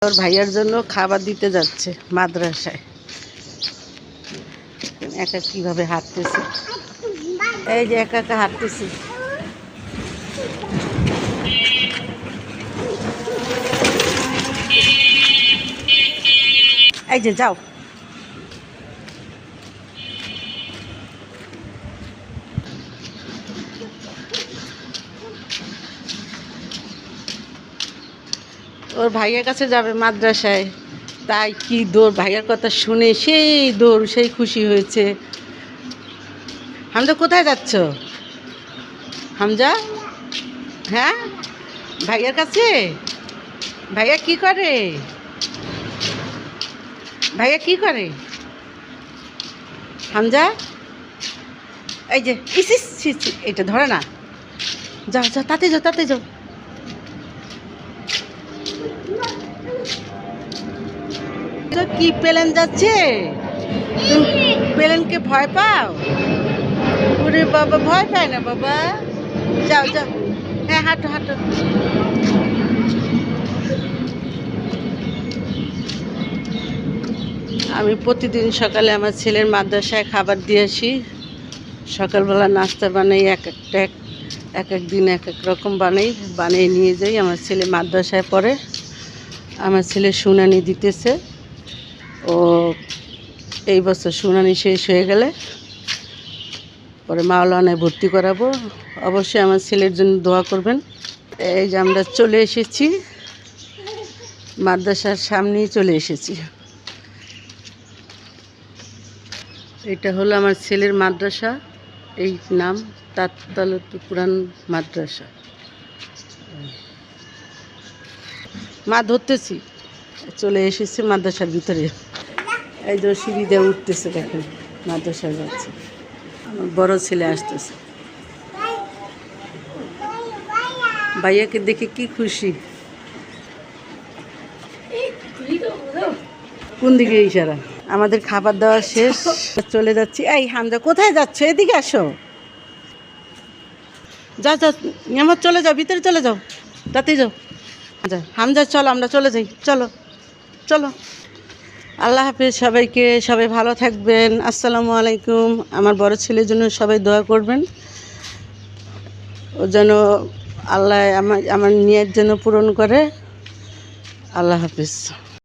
ওর ভাইয়ার জন্য খাবার দিতে যাচ্ছে মাদ্রাসায়। একা কিভাবে হাঁটতেছে, এই যে একা একা হাঁটতেছে। এই যে যাও, ওর ভাইয়ের কাছে যাবে মাদ্রাসায়, তাই কি দৌড়, ভাইয়ের কথা শুনে সেই দৌড়, সেই খুশি হয়েছে। হামজা কোথায় যাচ্ছ? হামজা, হ্যাঁ ভাইয়ের কাছে? ভাইয়া কি করে? ভাইয়া কি করে? হামজা, এই যে ইস, এটা ধরে না। যাও যাও, তাতে যাও, তাতে যাও। কি প্লেন যাচ্ছে? তুমি প্লেনকে ভয় পাও? ওরে বাবা, ভয় পায় না বাবা। যাও যাও, হ্যাঁ হাঁটো হাঁটো। আমি প্রতিদিন সকালে আমার ছেলের মাদ্রাসায় খাবার দিয়ে আসি। সকালবেলা নাস্তা বানাই, এক এক দিন এক এক রকম বানিয়ে নিয়ে যাই। আমার ছেলে মাদ্রাসায় পড়ে। আমার ছেলে শুনানি দিতেছে। ও এই বছর শুনানি শেষ হয়ে গেলে পরে মাওলানায় ভর্তি করাবো। অবশ্যই আমার ছেলের জন্য দোয়া করবেন। এই যে আমরা চলে এসেছি, মাদ্রাসার সামনেই চলে এসেছি। এটা হলো আমার ছেলের মাদ্রাসা, এই নাম তাত্তালুত কুরআন মাদ্রাসা। মা ধরতেছি, চলে এসেছে মাদ্রাসার ভিতরে। এই যে সিঁড়ি দিয়ে উঠতেছে, দেখেন মাদ্রাসায় যাচ্ছে। আমার বড় ছেলে আসতেছে, ভাইয়াকে দেখে কি খুশি। কোন দিকে ইশারা? আমাদের খাবার দাওয়া শেষ, চলে যাচ্ছি। এই হামজা কোথায় যাচ্ছ? এদিকে আসো, যাও যাও, আমার চলে যাও, ভিতরে চলে যাও, তাতে যাও। আচ্ছা হামজা চলো, আমরা চলে যাই, চলো চলো। আল্লাহ হাফেজ সবাইকে, সবাই ভালো থাকবেন। আসসালামু আলাইকুম। আমার বড় ছেলের জন্য সবাই দোয়া করবেন, ও যেন আল্লাহ আমার নিয়ত যেন পূরণ করে। আল্লাহ হাফেজ।